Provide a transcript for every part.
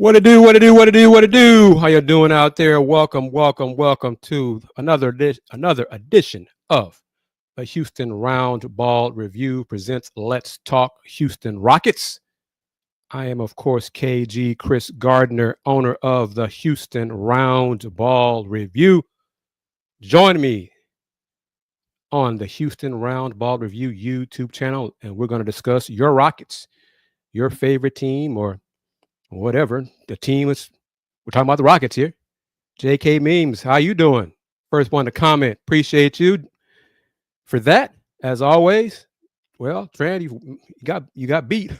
What it do? What it do? What it do? What it do? How you doing out there? Welcome, welcome, welcome to another edition of the Houston Roundball Review presents Let's Talk Houston Rockets. I am, of course, KG Kris Gardner, owner of the Houston Roundball Review. Join me on the Houston Roundball Review YouTube channel, and we're going to discuss your Rockets, your favorite team, or whatever the team is. We're talking about the Rockets here. JK Memes, how you doing? First one to comment. Appreciate you for that, as always. Well, Tran, you got beat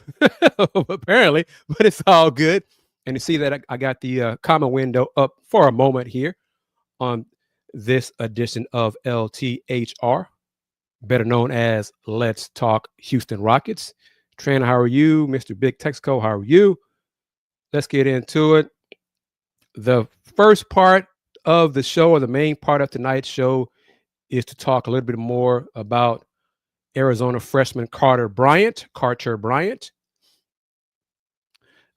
apparently, but it's all good. And you see that I got the comment window up for a moment here on this edition of LTHR, better known as Let's Talk Houston Rockets. Tran, how are you? Mr. Big Texco, how are you? Let's get into it. The first part of the show, or the main part of tonight's show, is to talk a little bit more about Arizona freshman Carter Bryant. Jonathan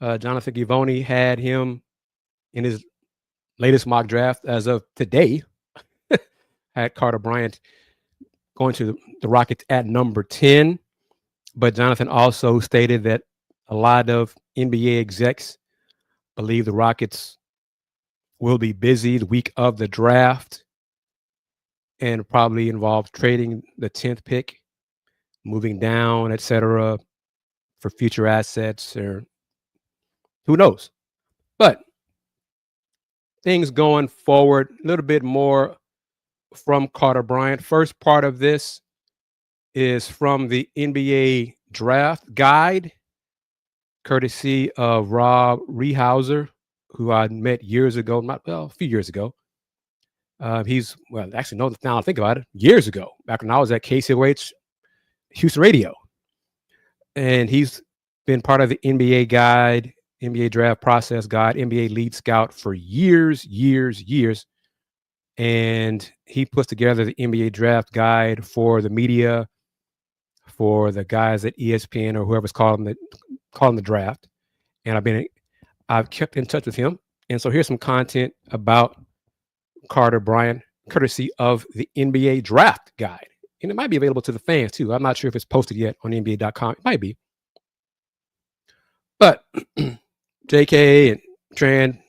Givony had him in his latest mock draft as of today. Had Carter Bryant going to the Rockets at number 10. But Jonathan also stated that a lot of NBA execs believe the Rockets will be busy the week of the draft and probably involve trading the 10th pick, moving down, etc., for future assets, or who knows. But things going forward, a little bit more from Carter Bryant. First part of this is from the NBA draft guide, courtesy of Rob Rehauser, who I met years ago, a few years ago. Now I think about it, years ago, back when I was at KCOH Houston Radio. And he's been part of the NBA guide, NBA draft process guide, NBA lead scout for years. And he puts together the NBA draft guide for the media, for the guys at ESPN or whoever's calling the draft. And I've kept in touch with him. And so here's some content about Carter Bryant, courtesy of the NBA draft guide. And it might be available to the fans too. I'm not sure if it's posted yet on NBA.com. It might be. But JK and Tran,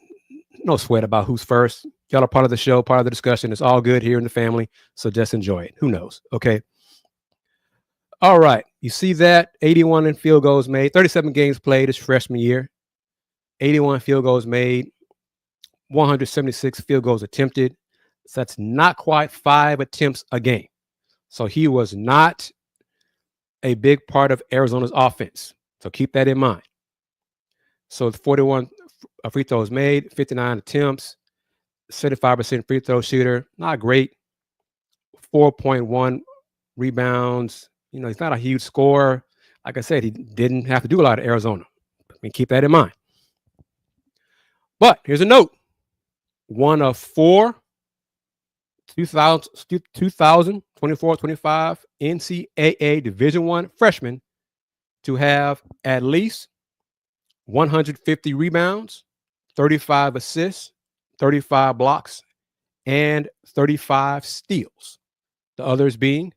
no sweat about who's first. Y'all are part of the show, part of the discussion. It's all good here in the family. So just enjoy it. Who knows? Okay. All right. You see that 81 in field goals made, 37 games played his freshman year, 81 field goals made, 176 field goals attempted. So that's not quite 5 attempts a game. So he was not a big part of Arizona's offense. So keep that in mind. So 41 free throws made, 59 attempts, 75% free throw shooter. Not great. 4.1 rebounds. He's not a huge scorer. Like I said, he didn't have to do a lot of Arizona. Keep that in mind. But here's a note. One of 4 2024-25 NCAA Division I freshmen to have at least 150 rebounds, 35 assists, 35 blocks, and 35 steals. The others being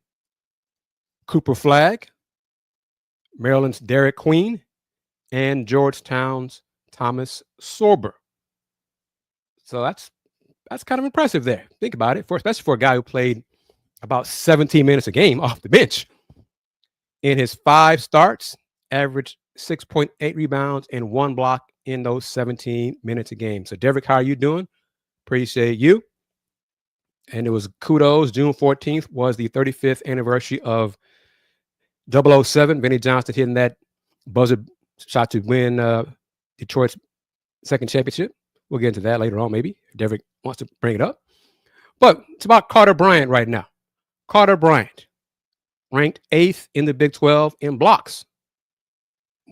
Cooper Flagg, Maryland's Derek Queen, and Georgetown's Thomas Sorber. So that's kind of impressive there. Think about it, especially for a guy who played about 17 minutes a game off the bench. In his 5 starts, averaged 6.8 rebounds and 1 block in those 17 minutes a game. So, Derek, how are you doing? Appreciate you. And it was kudos. June 14th was the 35th anniversary of 007. Benny Johnson hitting that buzzer shot to win Detroit's second championship. We'll get into that later on, maybe. Derek wants to bring it up. But it's about Carter Bryant right now. Carter Bryant, ranked 8th in the Big 12 in blocks.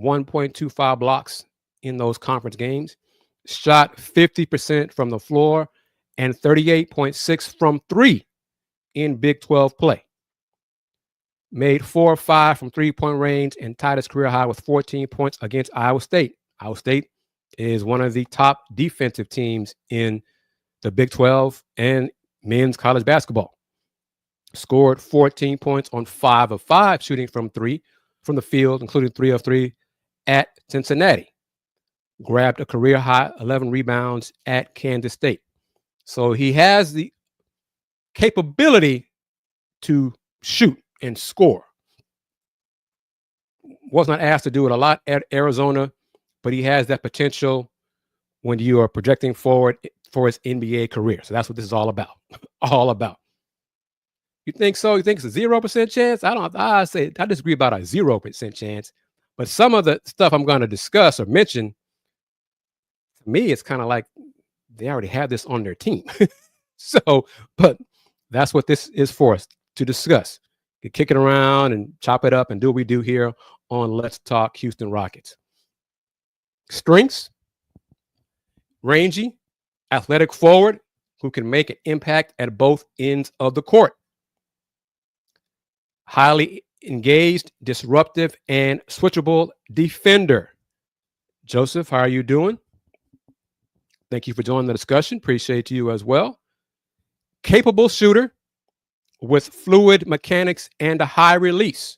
1.25 blocks in those conference games. Shot 50% from the floor and 38.6 from 3 in Big 12 play. Made 4 or 5 from 3-point range and tied his career high with 14 points against Iowa State. Iowa State is one of the top defensive teams in the Big 12 and men's college basketball. Scored 14 points on 5 of 5 shooting from the field, including 3 of 3 at Cincinnati. Grabbed a career high 11 rebounds at Kansas State. So he has the capability to shoot and score. Was not asked to do it a lot at Arizona, but he has that potential when you are projecting forward for his NBA career. So that's what this is all about. All about. You think so? You think it's a 0% chance? I disagree about a 0% chance. But some of the stuff I'm going to discuss or mention, to me, it's kind of like they already have this on their team. But that's what this is for us to discuss. You kick it around and chop it up and do what we do here on Let's Talk Houston Rockets. Strengths: rangy, athletic forward who can make an impact at both ends of the court. Highly engaged, disruptive, and switchable defender. Joseph, how are you doing? Thank you for joining the discussion. Appreciate you as well. Capable shooter with fluid mechanics and a high release.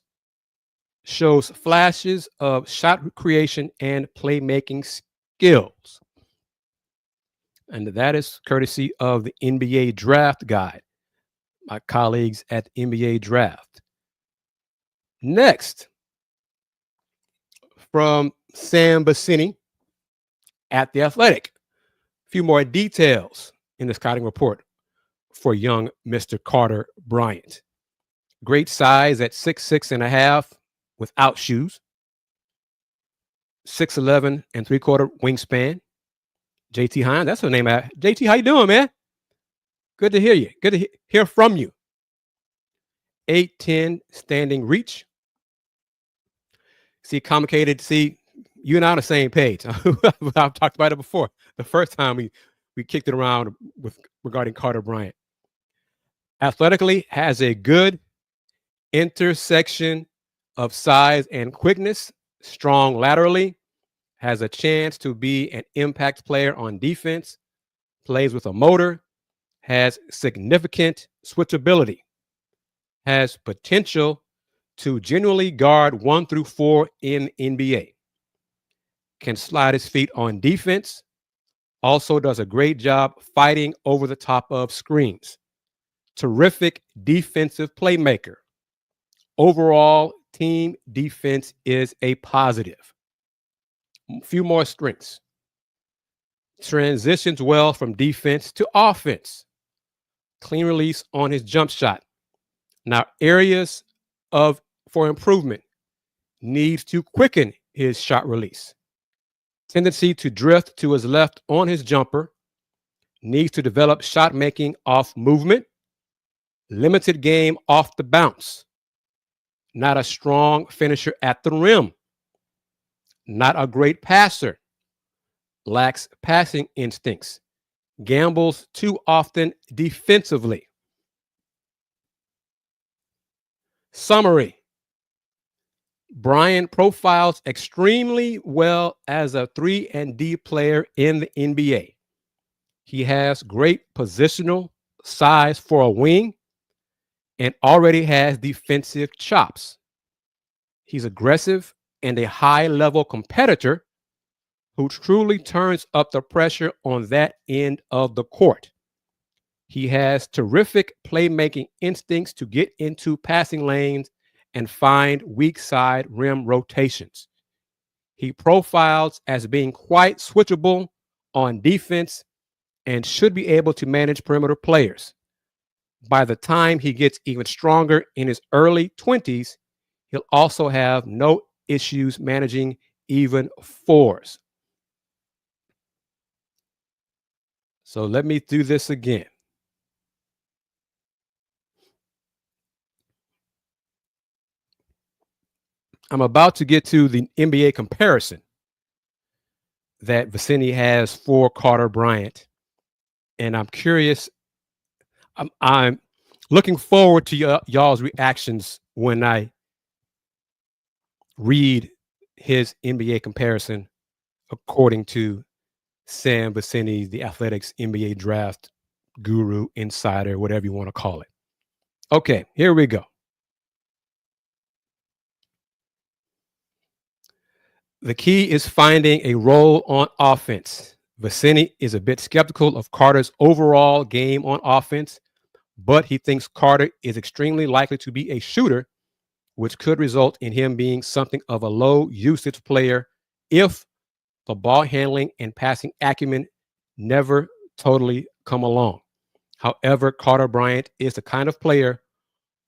Shows flashes of shot creation and playmaking skills. And that is courtesy of the NBA Draft Guide, my colleagues at the NBA Draft. Next, from Sam Bassini at The Athletic. A few more details in the scouting report for young Mr. Carter Bryant. Great size at 6'6.5" without shoes. 6'11" and 3/4 wingspan. JT Hines, that's her name. JT, how you doing, man? Good to hear you. Good to hear from you. 8'10" standing reach. See, complicated. See, you and I on the same page. I've talked about it before. The first time we kicked it around regarding Carter Bryant. Athletically, has a good intersection of size and quickness. Strong laterally. Has a chance to be an impact player on defense. Plays with a motor. Has significant switchability. Has potential to genuinely guard 1 through 4 in NBA. Can slide his feet on defense. Also does a great job fighting over the top of screens. Terrific defensive playmaker. Overall, team defense is a positive. A few more strengths. Transitions well from defense to offense. Clean release on his jump shot. Now, areas for improvement: needs to quicken his shot release. Tendency to drift to his left on his jumper. Needs to develop shot making off movement. Limited game off the bounce. Not a strong finisher at the rim. Not a great passer. Lacks passing instincts. Gambles too often defensively. Summary: Bryant profiles extremely well as a 3-and-D player in the NBA. He has great positional size for a wing and already has defensive chops. He's aggressive and a high-level competitor who truly turns up the pressure on that end of the court. He has terrific playmaking instincts to get into passing lanes and find weak side rim rotations. He profiles as being quite switchable on defense and should be able to manage perimeter players. By the time he gets even stronger in his early 20s, he'll also have no issues managing even fours. So let me do this again. I'm about to get to the NBA comparison that Vicini has for Carter Bryant. And I'm curious, I'm looking forward to y'all's reactions when I read his NBA comparison according to Sam Vecenie, the Athletics NBA draft guru, insider, whatever you want to call it. Okay, here we go. The key is finding a role on offense. Vecenie is a bit skeptical of Carter's overall game on offense, but he thinks Carter is extremely likely to be a shooter, which could result in him being something of a low usage player if the ball handling and passing acumen never totally come along. However, Carter Bryant is the kind of player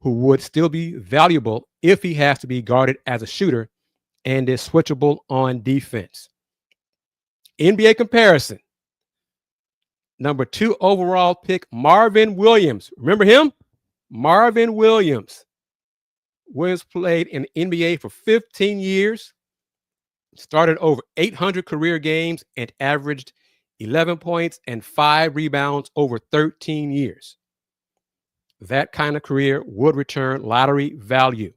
who would still be valuable if he has to be guarded as a shooter and is switchable on defense. NBA comparison. Number 2 overall pick, Marvin Williams. Remember him? Marvin Williams. Williams played in the NBA for 15 years, started over 800 career games, and averaged 11 points and 5 rebounds over 13 years. That kind of career would return lottery value.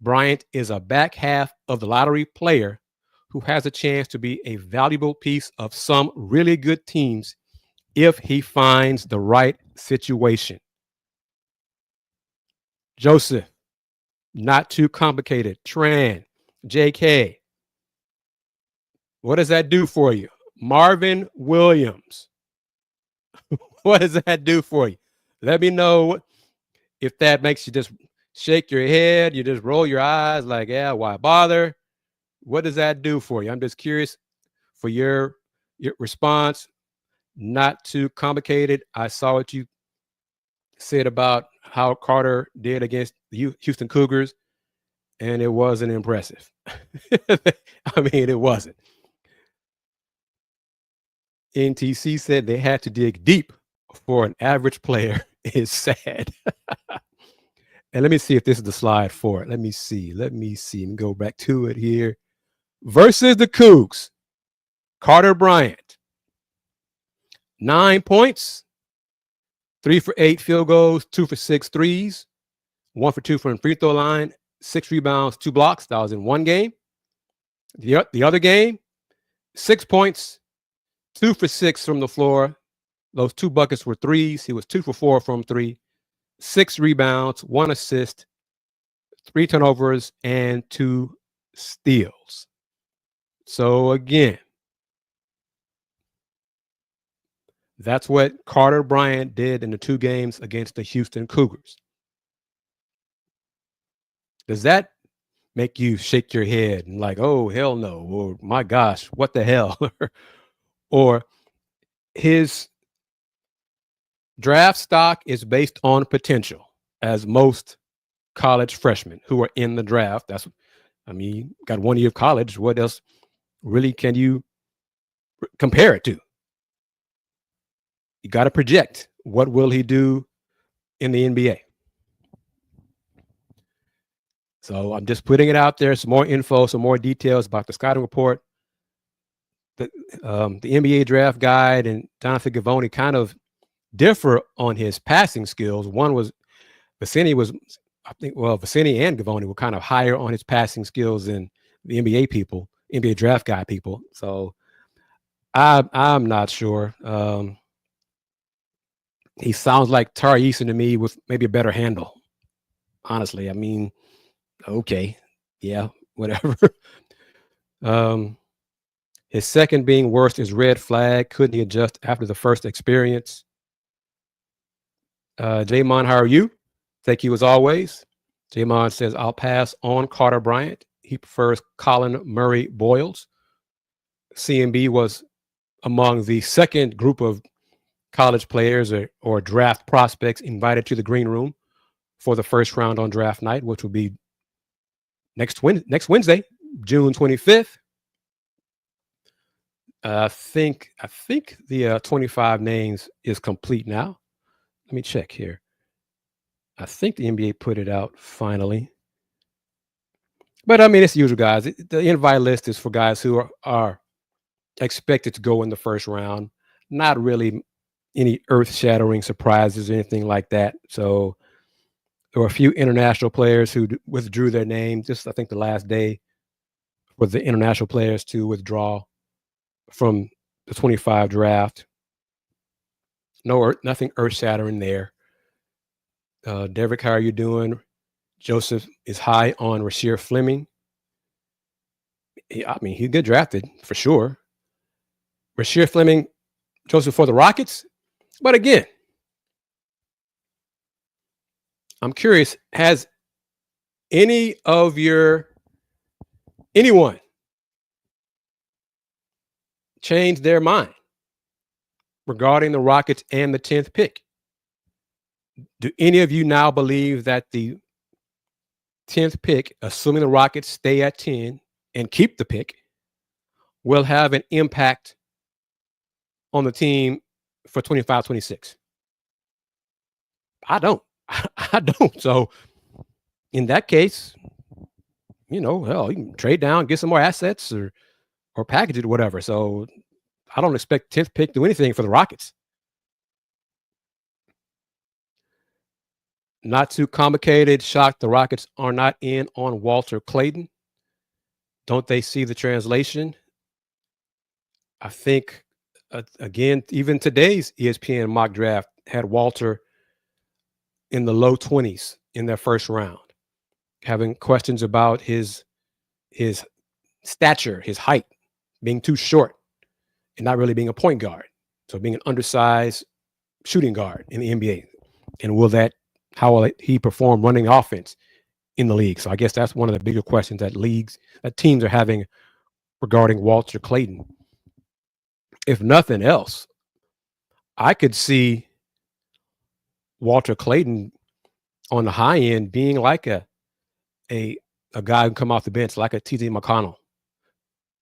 Bryant is a back half of the lottery player who has a chance to be a valuable piece of some really good teams if he finds the right situation. Joseph, not too complicated. Tran, JK. What does that do for you? Marvin Williams. What does that do for you? Let me know if that makes you just shake your head, you just roll your eyes like, yeah, why bother? What does that do for you? I'm just curious for your response. Not too complicated. I saw what you said about how Carter did against the Houston Cougars, and it wasn't impressive. I mean, it wasn't. NTC said they had to dig deep for an average player. Is sad. And let me see if this is the slide for it. Let me see. Let me go back to it here. Versus the Cougs, Carter Bryant, 9 points, 3 for 8 field goals, 2 for 6 threes, 1 for 2 from the free throw line, 6 rebounds, 2 blocks. That was in one game. The other game, 6 points, 2 for 6 from the floor. Those 2 buckets were threes. He was 2 for 4 from 3, 6 rebounds, 1 assist, 3 turnovers, and 2 steals. So again, that's what Carter Bryant did in the 2 games against the Houston Cougars. Does that make you shake your head and like, oh, hell no, or my gosh, what the hell? Or his draft stock is based on potential, as most college freshmen who are in the draft. Got 1 year of college. What else really can you compare it to? You got to project. What will he do in the NBA? So I'm just putting it out there. Some more info, some more details about the scouting report. The NBA draft guide and Jonathan Givony kind of differ on his passing skills. One was Vecenie and Givony were kind of higher on his passing skills than the NBA draft guide people. So I'm not sure. He sounds like Tari Eason to me with maybe a better handle. Honestly, I mean, okay, yeah, whatever. His second being worst is red flag. Couldn't he adjust after the first experience? Jamon, how are you? Thank you as always. Jamon says, I'll pass on Carter Bryant. He prefers Colin Murray Boyles. CMB was among the second group of college players or draft prospects invited to the green room for the first round on draft night, which will be next Wednesday, June 25th. I think the 25 names is complete now. Let me check here. I think the NBA put it out finally. But I mean, it's the usual guys. The invite list is for guys who are expected to go in the first round. Not really any earth-shattering surprises or anything like that. So there were a few international players who withdrew their name just, I think, the last day for the international players to withdraw from the 25 draft. Nothing earth-shattering there. Derek, how are you doing? Joseph is high on Rasheer Fleming. He'll get drafted for sure. Rasheer Fleming, Joseph, for the Rockets. But again, I'm curious, has anyone changed their mind regarding the Rockets and the 10th pick? Do any of you now believe that the 10th pick, assuming the Rockets stay at 10 and keep the pick, will have an impact on the team for 25-26? I don't. I don't. So in that case, hell, you can trade down, get some more assets or package it or whatever. So I don't expect 10th pick to do anything for the Rockets. Not too complicated. Shocked the Rockets are not in on Walter Clayton. Don't they see the translation? I think, again, even today's ESPN mock draft had Walter in the low 20s in their first round, having questions about his stature, his height, being too short and not really being a point guard. So being an undersized shooting guard in the NBA. And how will he perform running offense in the league? So I guess that's one of the bigger questions that teams are having regarding Walter Clayton. If nothing else, I could see Walter Clayton on the high end being like a guy who come off the bench, like a TJ McConnell,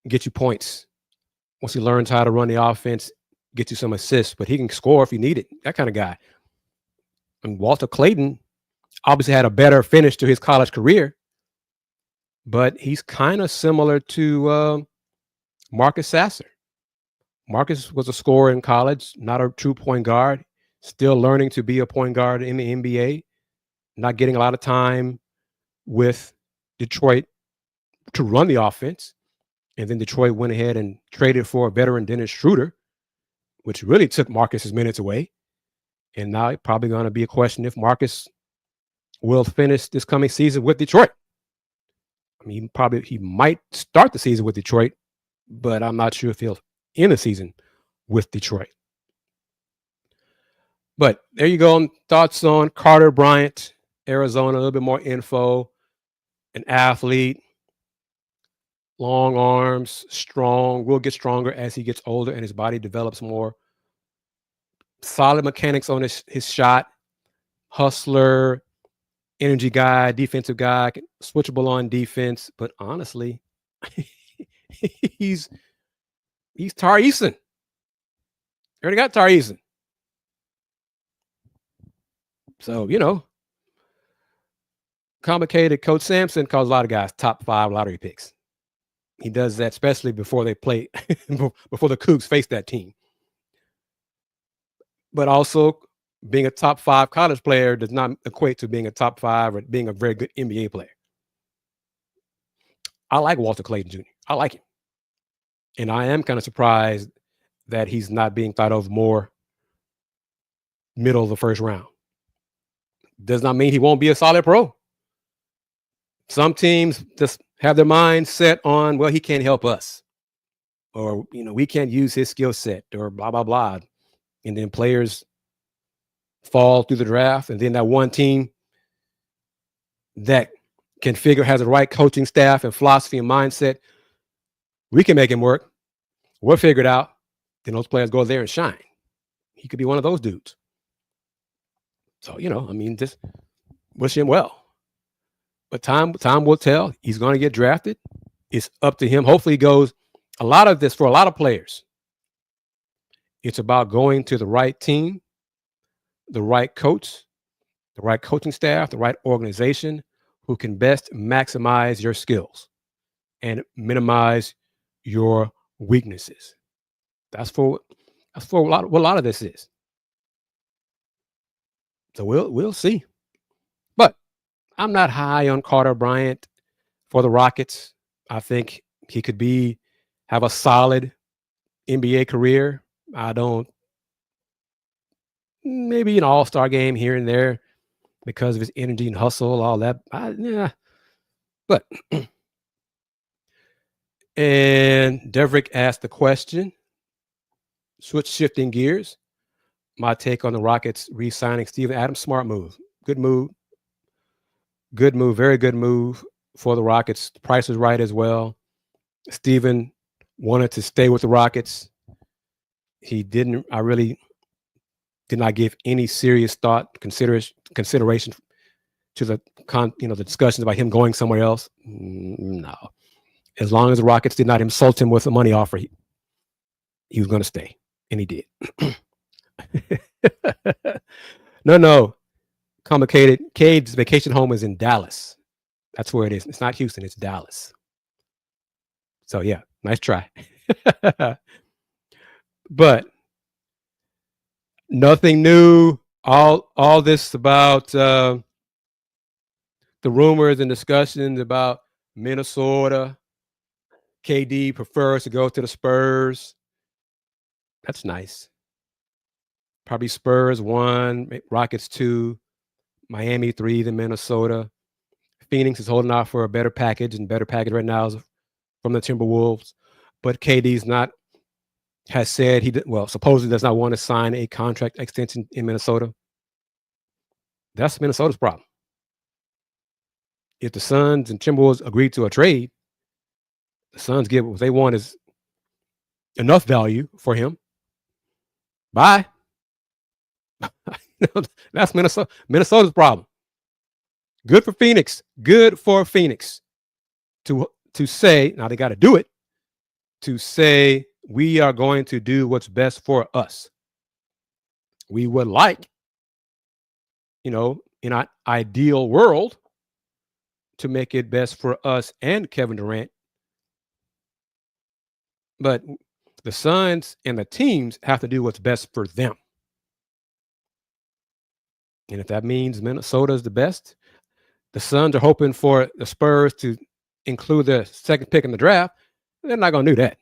get you points. Once he learns how to run the offense, get you some assists, but he can score if you need it. That kind of guy. And Walter Clayton obviously had a better finish to his college career, but he's kind of similar to Marcus Sasser. Marcus was a scorer in college, not a true point guard, still learning to be a point guard in the NBA, not getting a lot of time with Detroit to run the offense. And then Detroit went ahead and traded for a veteran Dennis Schroeder, which really took Marcus's minutes away. And now it's probably going to be a question if Marcus will finish this coming season with Detroit. He might start the season with Detroit, but I'm not sure if he'll end the season with Detroit. But there you go. Thoughts on Carter Bryant, Arizona, a little bit more info. An athlete, long arms, strong, will get stronger as he gets older and his body develops more. Solid mechanics on his shot, hustler, energy guy, defensive guy, switchable on defense. But honestly, he's Tari Eason. Already got Tari Eason. So, complicated. Coach Sampson calls a lot of guys top 5 lottery picks. He does that especially before they play, before the Cougs face that team. But also, being a top 5 college player does not equate to being a top 5 or being a very good NBA player. I like Walter Clayton Jr. I like him. And I am kind of surprised that he's not being thought of more middle of the first round. Does not mean he won't be a solid pro. Some teams just have their mind set on, well, he can't help us. Or, we can't use his skill set or blah, blah, blah. And then players fall through the draft. And then that one team that has the right coaching staff and philosophy and mindset, we can make him work. We'll figure it out. Then those players go there and shine. He could be one of those dudes. So, just wish him well. But time will tell. He's going to get drafted. It's up to him. Hopefully he goes. A lot of this, for a lot of players, it's about going to the right team, the right coach, the right coaching staff, the right organization who can best maximize your skills and minimize your weaknesses. That's for what a lot of this is. So we'll see. But I'm not high on Carter Bryant for the Rockets. I think He could have a solid NBA career. Maybe an all-star game here and there because of his energy and hustle, all that. Yeah. But, and Deverick asked the question, shifting gears. My take on the Rockets re-signing Steven Adams, smart move. Good move. Good move. Very good move for the Rockets. The price was right as well. Steven wanted to stay with the Rockets. I really did not give any serious thought, consideration to the discussions about him going somewhere else. No. As long as the Rockets did not insult him with a money offer, he was going to stay, and he did. No. Complicated. Cade's vacation home is in Dallas. That's where it is. It's not Houston. It's Dallas. So, yeah, nice try. But nothing new. All this about the rumors and discussions about Minnesota. KD prefers to go to the Spurs. That's nice. Probably Spurs 1, Rockets 2, Miami 3, then Minnesota. Phoenix is holding out for a better package, and better package right now is from the Timberwolves. But KD's has said supposedly does not want to sign a contract extension in Minnesota. That's Minnesota's problem. If the Suns and Timberwolves agree to a trade, the Suns give what they want is enough value for him. Bye. That's Minnesota's problem. Good for Phoenix. Good for Phoenix to say, now they got to do it, to say we are going to do what's best for us. We would like, in an ideal world, to make it best for us and Kevin Durant. But the Suns and the teams have to do what's best for them. And if that means Minnesota is the best, the Suns are hoping for the Spurs to include the second pick in the draft. They're not going to do that.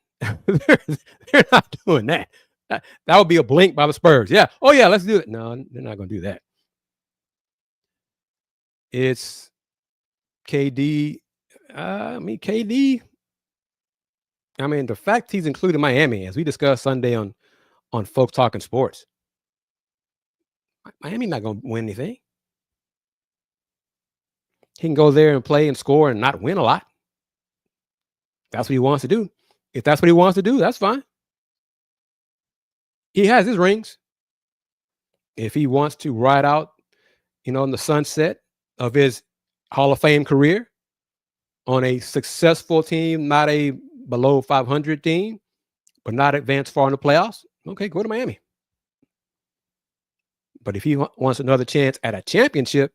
They're not doing that. That would be a blink by the Spurs. Yeah. Oh, yeah, let's do it. No, they're not going to do that. It's KD. KD. The fact he's included Miami, as we discussed Sunday on Folks Talking Sports, Miami not going to win anything. He can go there and play and score and not win a lot. That's what he wants to do. If that's what he wants to do, that's fine. He has his rings. If he wants to ride out, in the sunset of his Hall of Fame career on a successful team, not a below 500 team, but not advance far in the playoffs, okay, go to Miami. But if he wants another chance at a championship,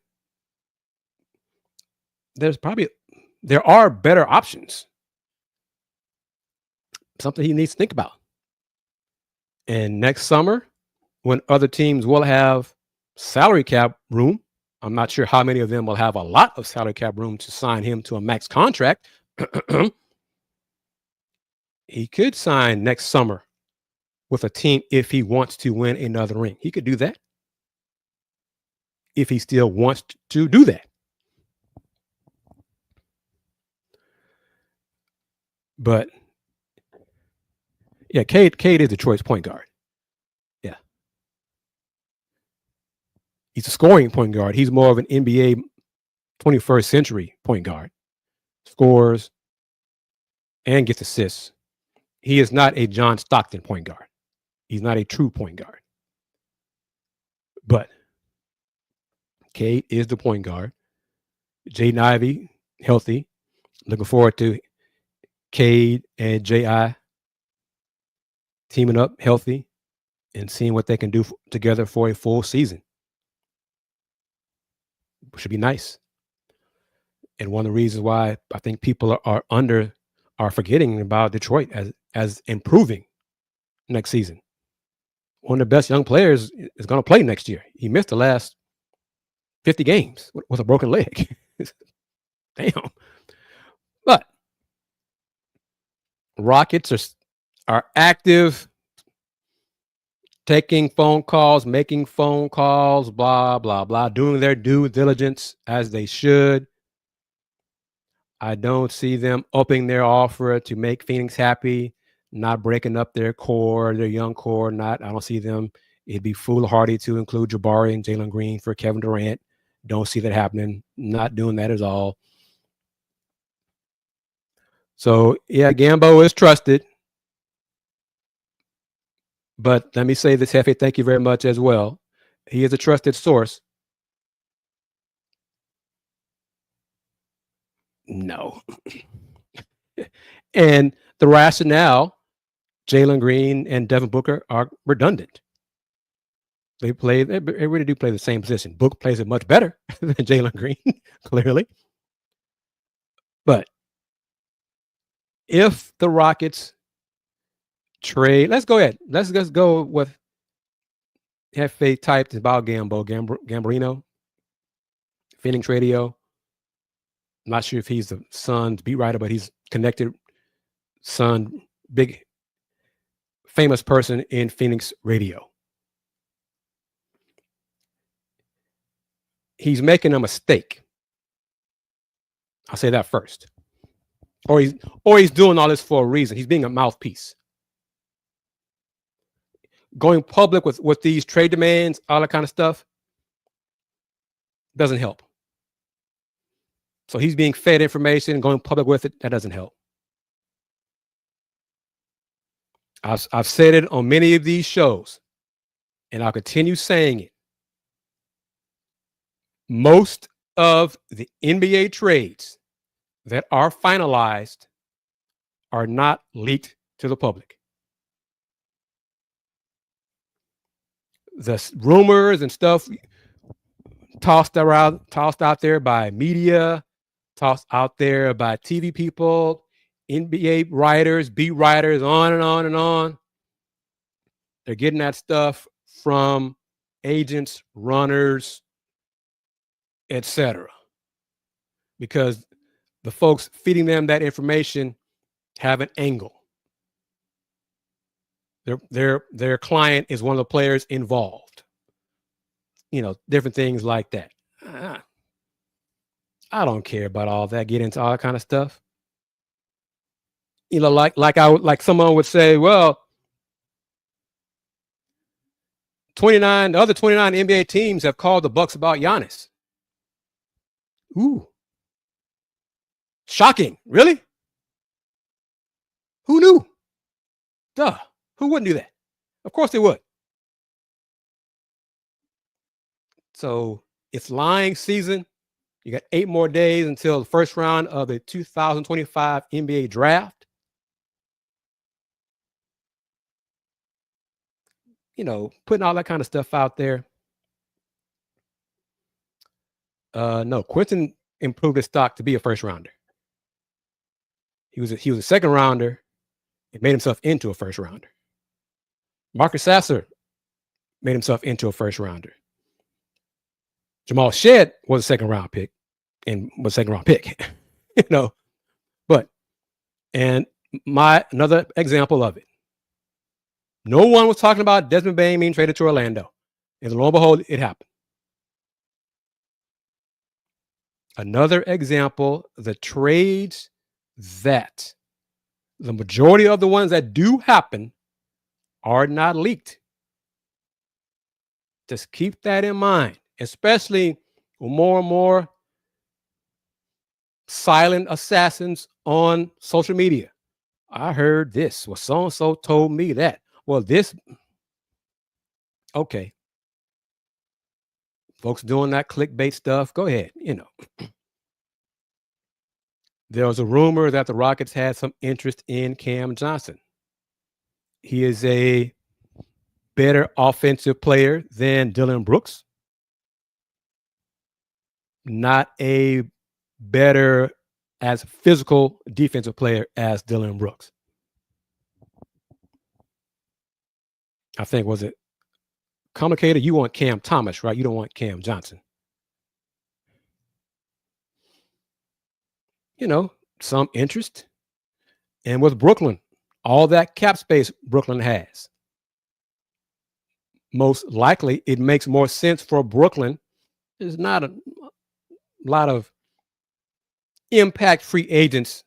there are better options. Something he needs to think about. And next summer, when other teams will have salary cap room, I'm not sure how many of them will have a lot of salary cap room to sign him to a max contract. He could sign next summer with a team if he wants to win another ring. He could do that if he still wants to do that. But yeah, Cade is Detroit's point guard. Yeah. He's a scoring point guard. He's more of an NBA 21st century point guard. Scores and gets assists. He is not a John Stockton point guard. He's not a true point guard. But Cade is the point guard. Jaden Ivey, healthy. Looking forward to Cade and J.I. teaming up healthy and seeing what they can do together for a full season. Should be nice. And one of the reasons why I think people are forgetting about Detroit as improving next season. One of the best young players is going to play next year. He missed the last 50 games with a broken leg. Damn. But Rockets are active, taking phone calls, making phone calls, blah, blah, blah, doing their due diligence as they should. I don't see them upping their offer to make Phoenix happy, not breaking up their core, their young core. I don't see them. It'd be foolhardy to include Jabari and Jalen Green for Kevin Durant. Don't see that happening. Not doing that at all. So, yeah, Gambo is trusted. But let me say this, Hefe, thank you very much as well. He is a trusted source. No. And the rationale, Jalen Green and Devin Booker are redundant. They really do play the same position. Book plays it much better than Jalen Green, clearly. But if the Rockets trade, let's go ahead. Let's just go with Hefe typed about Gambarino, Phoenix Radio. I'm not sure if he's the Suns beat writer, but he's connected. Sun, big famous person in Phoenix radio. He's making a mistake. I'll say that first. Or he's doing all this for a reason. He's being a mouthpiece. Going public with these trade demands, all that kind of stuff, doesn't help. So he's being fed information, going public with it, that doesn't help. I've said it on many of these shows, and I'll continue saying it. Most of the NBA trades that are finalized are not leaked to the public. The rumors and stuff tossed out there by media, tossed out there by TV people, NBA writers, beat writers, on and on and on. They're getting that stuff from agents, runners, etc. Because the folks feeding them that information have an angle. Their client is one of the players involved. Different things like that. I don't care about all that. Get into all that kind of stuff. Like someone would say, well, the other 29 NBA teams have called the Bucks about Giannis. Ooh. Shocking. Really? Who knew? Duh. Who wouldn't do that? Of course they would. So it's lying season. You got 8 more days until the first round of the 2025 NBA draft. Putting all that kind of stuff out there. No, Quentin improved his stock to be a first rounder. He was a second rounder and made himself into a first rounder. Marcus Sasser made himself into a first rounder. Jamal Shead was a second round pick. And another example of it. No one was talking about Desmond Bane being traded to Orlando. And lo and behold, it happened. Another example, the trades that the majority of the ones that do happen are not leaked. Just keep that in mind, especially with more and more silent assassins on social media. I heard this. Well, so-and-so told me that. Well, this. Okay. Folks doing that clickbait stuff, go ahead. There was a rumor that the Rockets had some interest in Cam Johnson. He is a better offensive player than Dillon Brooks. Not a better as physical defensive player as Dillon Brooks. I think, was it complicated? You want Cam Thomas, right? You don't want Cam Johnson. Some interest. And with Brooklyn, all that cap space Brooklyn has, most likely it makes more sense for Brooklyn. There's not a lot of impact free agents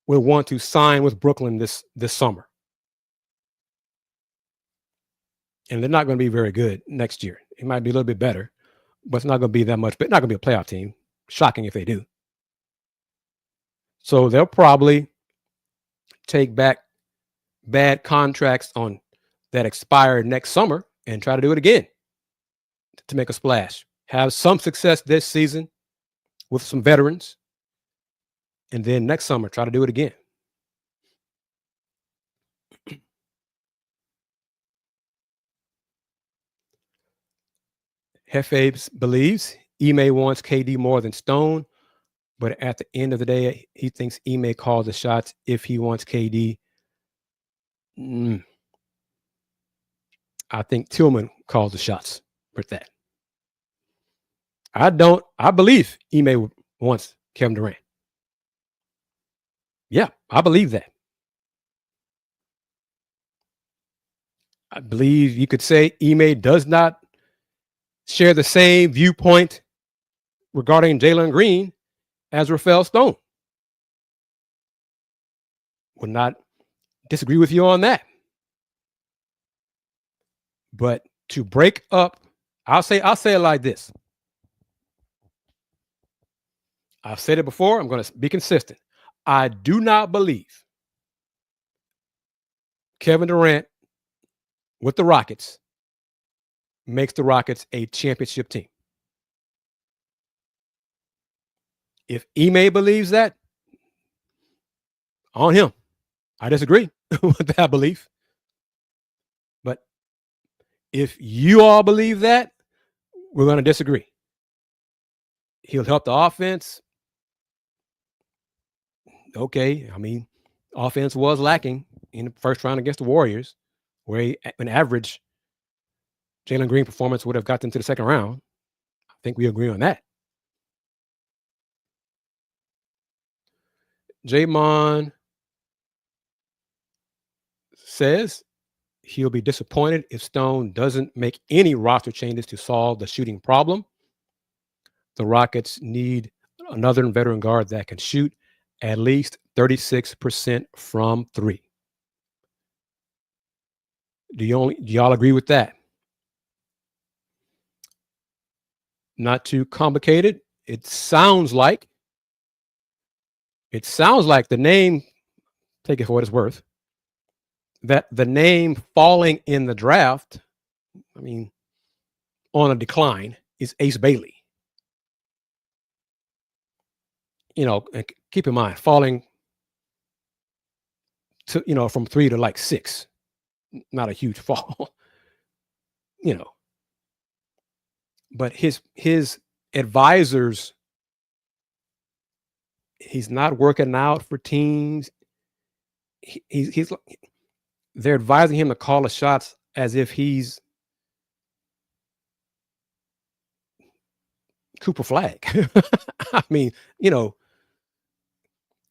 will want to sign with Brooklyn this summer. And they're not going to be very good next year. It might be a little bit better, but it's not going to be that much. But not going to be a playoff team. Shocking if they do. So they'll probably take back bad contracts on that expire next summer and try to do it again to make a splash. Have some success this season with some veterans, and then next summer try to do it again. Hefe believes Ime wants KD more than Stone, but at the end of the day, he thinks Ime calls the shots if he wants KD. I think Tillman calls the shots with that. I believe Ime wants Kevin Durant. Yeah, I believe that. I believe you could say Ime does not share the same viewpoint regarding Jalen Green as Rafael Stone. Would not disagree with you on that. But to break up, I'll say it like this. I've said it before. I'm going to be consistent. I do not believe Kevin Durant with the Rockets makes the Rockets a championship team. If Ime believes that, on him. I disagree with that belief. But if you all believe that, we're going to disagree. He'll help the offense. Okay, I mean, offense was lacking in the first round against the Warriors, where an average Jalen Green performance would have got them to the second round. I think we agree on that. Jamon says he'll be disappointed if Stone doesn't make any roster changes to solve the shooting problem. The Rockets need another veteran guard that can shoot at least 36% from three. Do y'all agree with that? Not too complicated. It sounds like the name, take it for what it's worth, that the name falling in the draft, I mean, on a decline, is Ace Bailey. You know, and keep in mind, falling to, from 3 to like 6, not a huge fall, but his advisors, he's not working out for teams. They're advising him to call the shots as if he's Cooper Flag. I mean,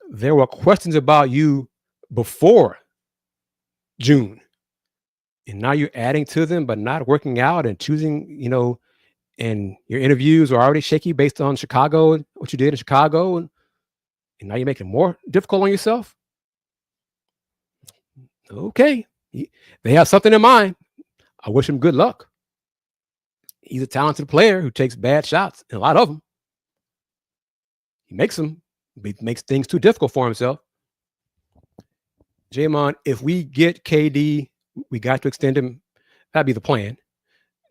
there were questions about you before June, and now you're adding to them, but not working out and choosing, and your interviews are already shaky based on Chicago and what you did in Chicago, and now you're making it more difficult on yourself. Okay, they have something in mind. I wish him good luck. He's a talented player who takes bad shots, and a lot of them. He makes things too difficult for himself. Jamon, if we get KD, we got to extend him. That'd be the plan.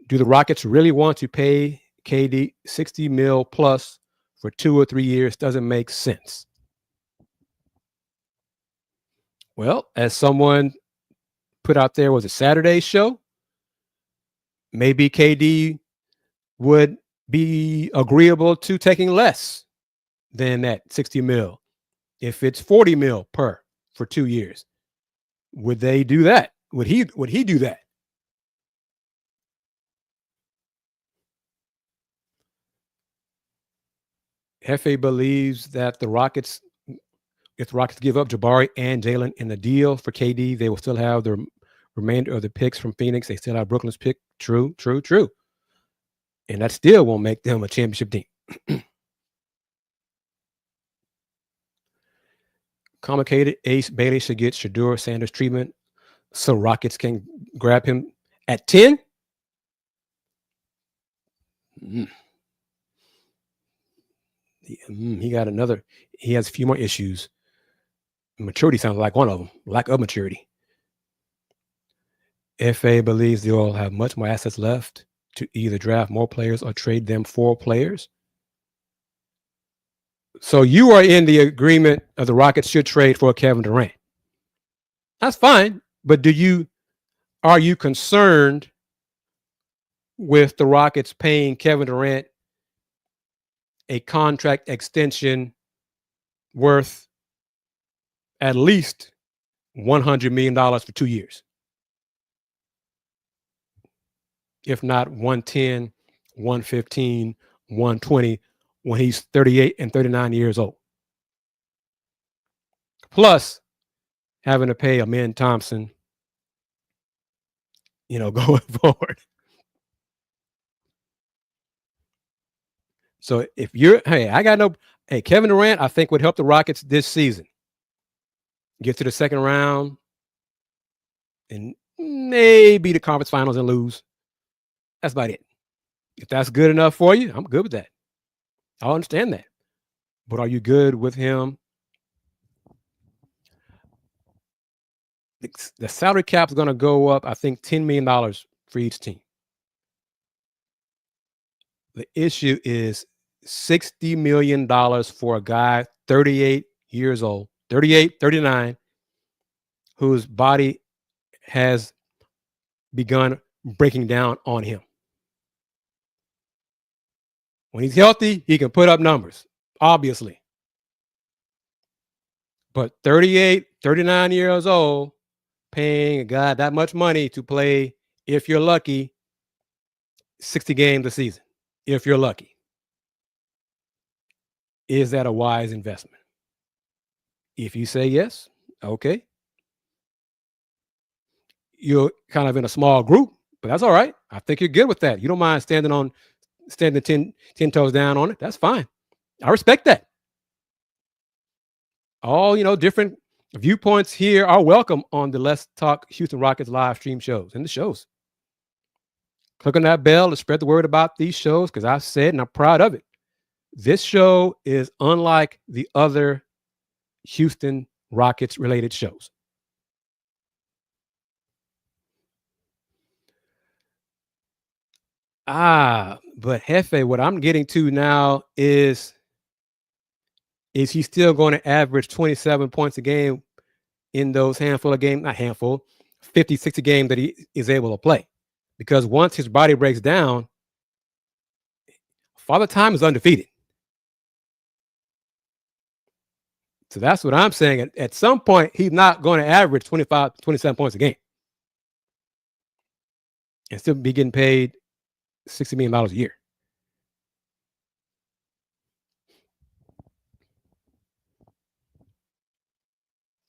Do the Rockets really want to pay KD $60 million plus for 2 or 3 years? Doesn't make sense. Well, as someone put out there, was a Saturday show, maybe KD would be agreeable to taking less than that $60 million. If it's $40 million per for 2 years, would they do that? Would he do that? Hefe believes that the Rockets, if the Rockets give up Jabari and Jalen in the deal for KD, they will still have the remainder of the picks from Phoenix. They still have Brooklyn's pick. True. And that still won't make them a championship team. Complicated. Ace Bailey should get Shedeur Sanders treatment so Rockets can grab him at 10. He got another. He has a few more issues. Maturity sounds like one of them. Lack of maturity. FA believes they'll have much more assets left to either draft more players or trade them for players. So you are in the agreement of the Rockets should trade for Kevin Durant. That's fine, but are you concerned with the Rockets paying Kevin Durant a contract extension worth at least $100 million for 2 years? If not 110, 115, 120, when he's 38 and 39 years old. Plus having to pay Amen Thompson, going forward. So if Kevin Durant, I think would help the Rockets this season. Get to the second round and maybe the conference finals and lose. That's about it. If that's good enough for you, I'm good with that. I understand that. But are you good with him? The salary cap is going to go up, I think, $10 million for each team. The issue is $60 million for a guy 38 years old, 38, 39, whose body has begun breaking down on him. When he's healthy, he can put up numbers, obviously. But 38, 39 years old, paying a guy that much money to play, if you're lucky, 60 games a season, if you're lucky. Is that a wise investment? If you say yes, okay. You're kind of in a small group, but that's all right. I think you're good with that. You don't mind standing 10 toes down on it. That's fine. I respect that. All, different viewpoints here are welcome on the Let's Talk Houston Rockets live stream shows and the shows. Click on that bell to spread the word about these shows, because I've said, and I'm proud of it, this show is unlike the other Houston Rockets related shows. But Jefe, what I'm getting to now is he still going to average 27 points a game in those handful of games, not handful, 50, 60 games that he is able to play? Because once his body breaks down, Father Time is undefeated. So that's what I'm saying. At some point, he's not going to average 25, 27 points a game and still be getting paid $60 million a year.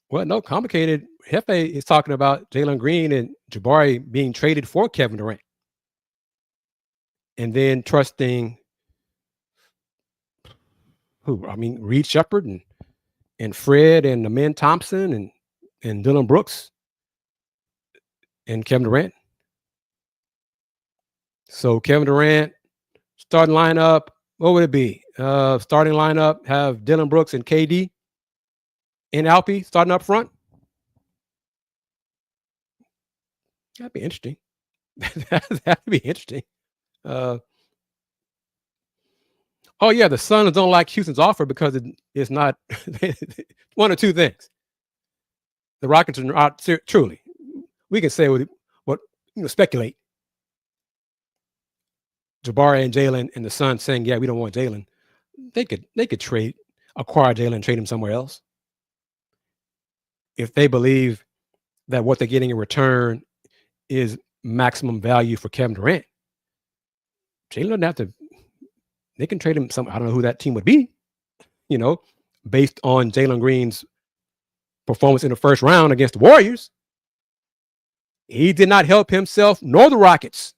Well, no, complicated. Jefe is talking about Jalen Green and Jabari being traded for Kevin Durant. And then trusting Reed Shepard and Fred and Amen Thompson and Dylan Brooks and Kevin Durant. So Kevin Durant, starting lineup, what would it be? Starting lineup, have Dylan Brooks and KD and Alpy starting up front. That'd be interesting. That'd be interesting. The Suns don't like Houston's offer because it's not one or two things. The Rockets are not truly. We can say what speculate. Jabari and Jalen and the Suns saying, "Yeah, we don't want Jalen." They could acquire Jalen and trade him somewhere else if they believe that what they're getting in return is maximum value for Kevin Durant. Jalen doesn't have to. They can trade him some. I don't know who that team would be, based on Jalen Green's performance in the first round against the Warriors. He did not help himself nor the Rockets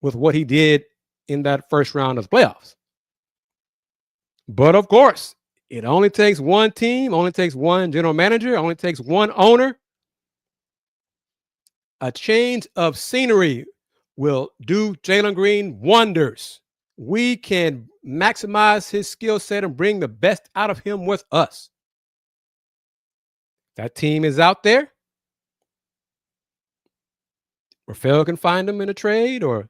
with what he did in that first round of the playoffs. But of course, it only takes one team, only takes one general manager, only takes one owner. A change of scenery will do Jalen Green wonders. We can maximize his skill set and bring the best out of him with us. That team is out there. Rafael can find him in a trade, or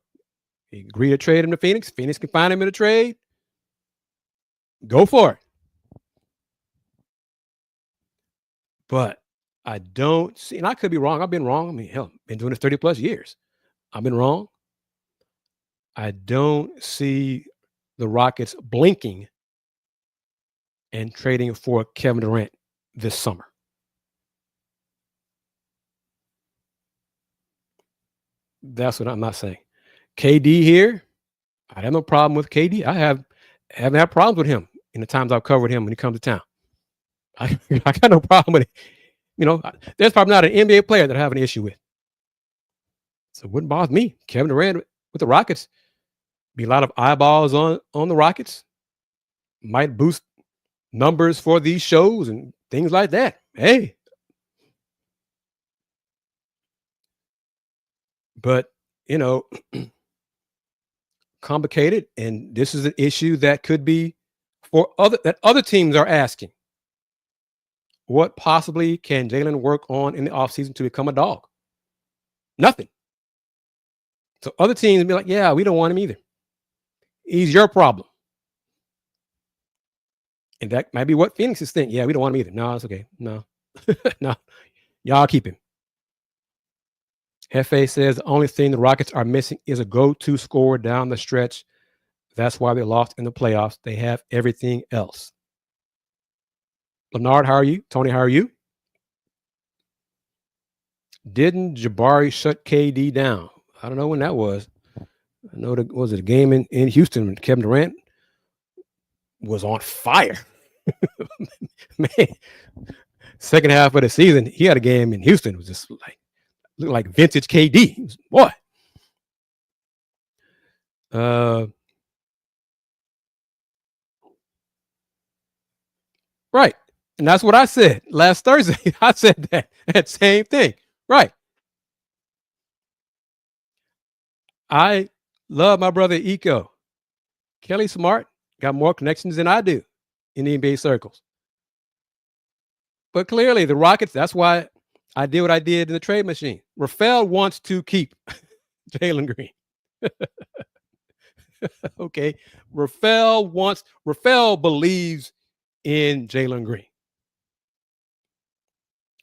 he agree to trade him to Phoenix. Phoenix can find him in a trade. Go for it. But I don't see, and I could be wrong. I've been wrong. I mean, hell, been doing this 30 plus years. I've been wrong. I don't see the Rockets blinking and trading for Kevin Durant this summer. That's what I'm not saying. KD here, I have no problem with KD. I haven't had problems with him in the times I've covered him when he comes to town. I got no problem with it. You know, there's probably not an NBA player that I have an issue with. So it wouldn't bother me. Kevin Durant with the Rockets, be a lot of eyeballs on the Rockets. Might boost numbers for these shows and things like that. Hey. But, you know, complicated, and this is an issue that could be for other teams are asking. What possibly can Jalen work on in the offseason to become a dog? Nothing. So other teams be like, yeah, we don't want him either. He's your problem. And that might be what Phoenix is thinking. Yeah, we don't want him either. No, it's okay. No. No. Y'all keep him. Hefe says the only thing the Rockets are missing is a go-to scorer down the stretch. That's why they lost in the playoffs. They have everything else. Leonard, how are you? Tony, how are you? Didn't Jabari shut KD down? I don't know when that was. I know that was it a game in Houston when Kevin Durant was on fire. Man, second half of the season, he had a game in Houston. It was just like looked like vintage KD. Boy. Right. And that's what I said last Thursday. I said that same thing. Right. I love my brother Eco. Kelly Smart got more connections than I do in the NBA circles. But clearly the Rockets, that's why I did what I did in the trade machine. Rafael wants to keep Jalen Green. Okay. Rafael believes in Jalen Green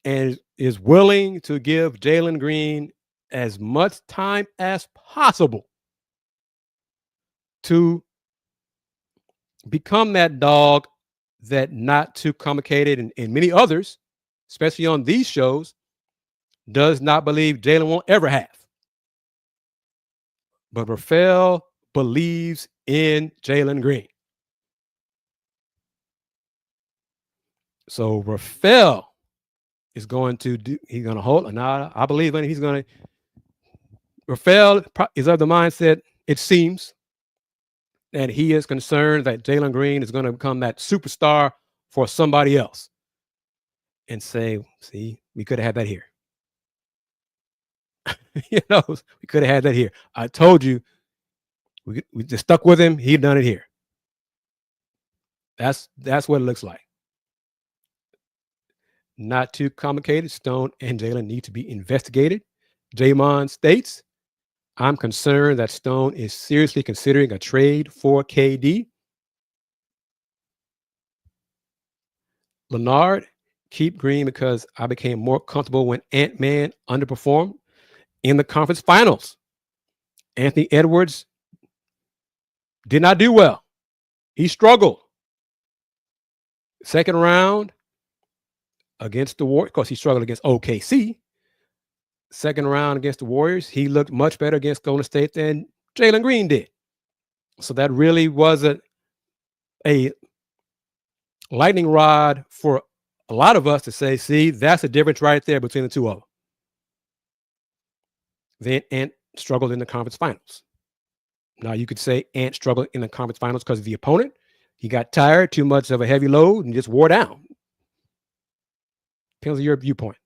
and is willing to give Jalen Green as much time as possible to become that dog that not too complicated and many others, especially on these shows, does not believe Jalen won't ever have. But Rafael believes in Jalen Green. So Rafael is going to he's going to hold, and I believe in he's going to. Rafael is of the mindset, it seems, that he is concerned that Jalen Green is going to become that superstar for somebody else and say, see, we could have had that here. You know, we could have had that here. I told you, we just stuck with him. He'd done it here. That's what it looks like. Not too complicated. Stone and Jalen need to be investigated. Jamon states, I'm concerned that Stone is seriously considering a trade for KD. Leonard, keep Green because I became more comfortable when Ant-Man underperformed in the conference finals. Anthony Edwards did not do well. He struggled. Second round against the Warriors, of course, he struggled against OKC. Second round against the Warriors, he looked much better against Golden State than Jalen Green did. So that really wasn't a lightning rod for a lot of us to say, see, that's the difference right there between the two of them. Then Ant struggled in the conference finals. Now you could say Ant struggled in the conference finals because of the opponent. He got tired, too much of a heavy load, and just wore down. Depends on your viewpoint.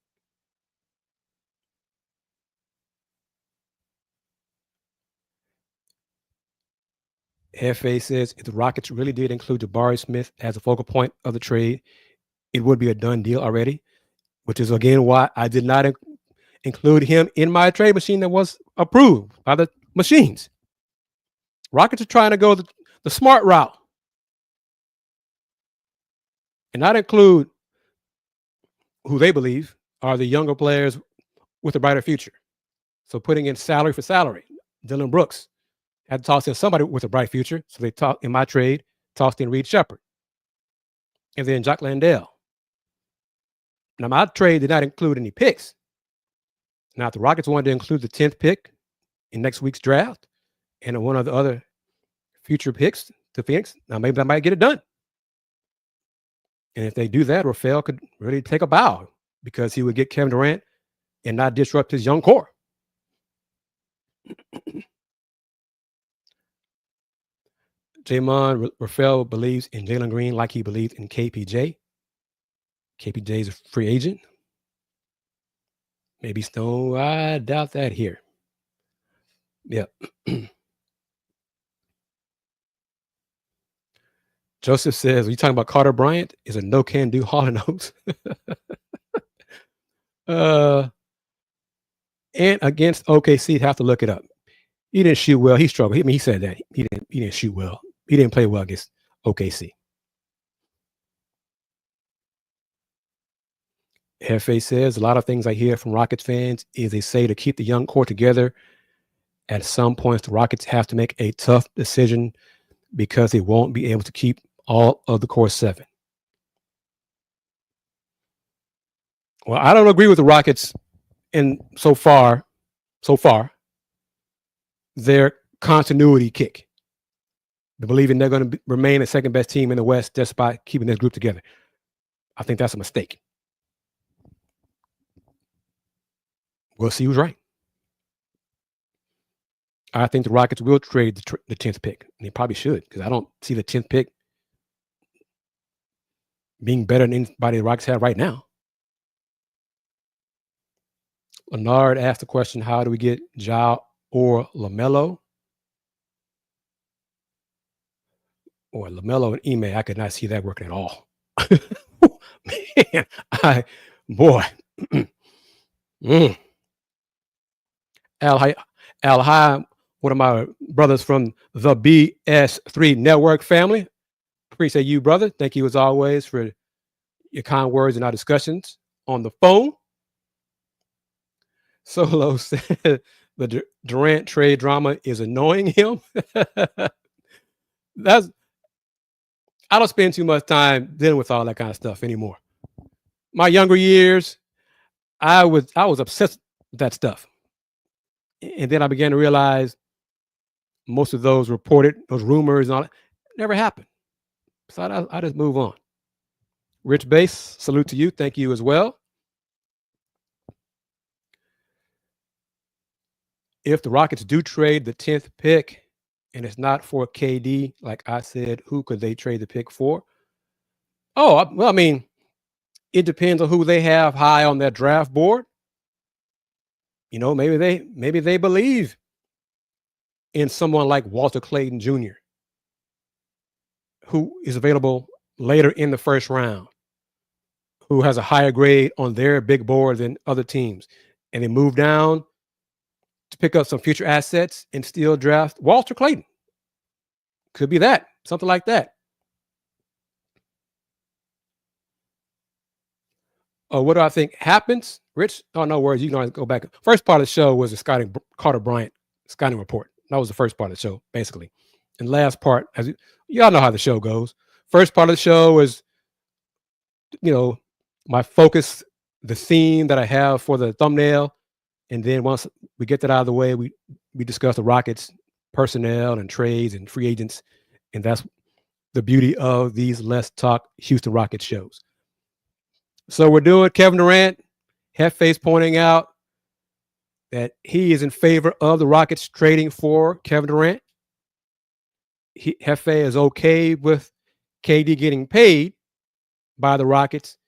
FA says if the Rockets really did include Jabari Smith as a focal point of the trade, it would be a done deal already, which is again why I did not include him in my trade machine that was approved by the machines. Rockets are trying to go the smart route and not include who they believe are the younger players with a brighter future. So putting in salary for salary. Dylan Brooks had to toss in somebody with a bright future. So they talked in my trade, tossed in Reed Shepard. And then Jock Landale. Now, my trade did not include any picks. Now, if the Rockets wanted to include the 10th pick in next week's draft and one of the other future picks to Phoenix, now maybe I might get it done. And if they do that, Rafael could really take a bow because he would get Kevin Durant and not disrupt his young core. Jamon Rafael believes in Jalen Green like he believes in KPJ. KPJ is a free agent. Maybe Stone. I doubt that here. Yeah. Joseph says, are you talking about Carter Bryant? Is a no-can-do Hall & Oates? And against OKC, have to look it up. He didn't shoot well. He struggled. He said that. He didn't shoot well. He didn't play well against OKC. FA says, a lot of things I hear from Rockets fans is they say to keep the young core together, at some points the Rockets have to make a tough decision because they won't be able to keep all of the core 7. Well, I don't agree with the Rockets in so far, their continuity kick. The believing they're going to remain the second best team in the West just by keeping this group together. I think that's a mistake. We'll see who's right. I think the Rockets will trade the 10th pick, and they probably should, because I don't see the 10th pick being better than anybody the Rockets have right now. Leonard asked the question, how do we get Ja or LaMelo? Or LaMelo and Ime, I could not see that working at all. Man, Al Hi, one of my brothers from the BS3 Network family. Appreciate you, brother. Thank you as always for your kind words in our discussions on the phone. Solo said the Durant trade drama is annoying him. I don't spend too much time dealing with all that kind of stuff anymore. My younger years, I was obsessed with that stuff. And then I began to realize most of those rumors and all that, never happened. So I just move on. Rich Base, salute to you. Thank you as well. If the Rockets do trade the 10th pick, and it's not for KD, like I said, who could they trade the pick for? Oh, well, I mean, it depends on who they have high on their draft board. You know, maybe they believe in someone like Walter Clayton Jr., who is available later in the first round, who has a higher grade on their big board than other teams. And they move down to pick up some future assets and still draft Walter Clayton. Could be that, something like that. What do I think happens? Rich? Oh, no worries. You can always go back. First part of the show was the Carter Bryant scouting report. That was the first part of the show, basically. And last part, as y'all know how the show goes. First part of the show is, my focus, the theme that I have for the thumbnail. And then once we get that out of the way, we discuss the Rockets personnel and trades and free agents. And that's the beauty of these Let's Talk Houston Rockets shows. So we're doing Kevin Durant. Hefe's pointing out that he is in favor of the Rockets trading for Kevin Durant. Hefe is okay with KD getting paid by the Rockets,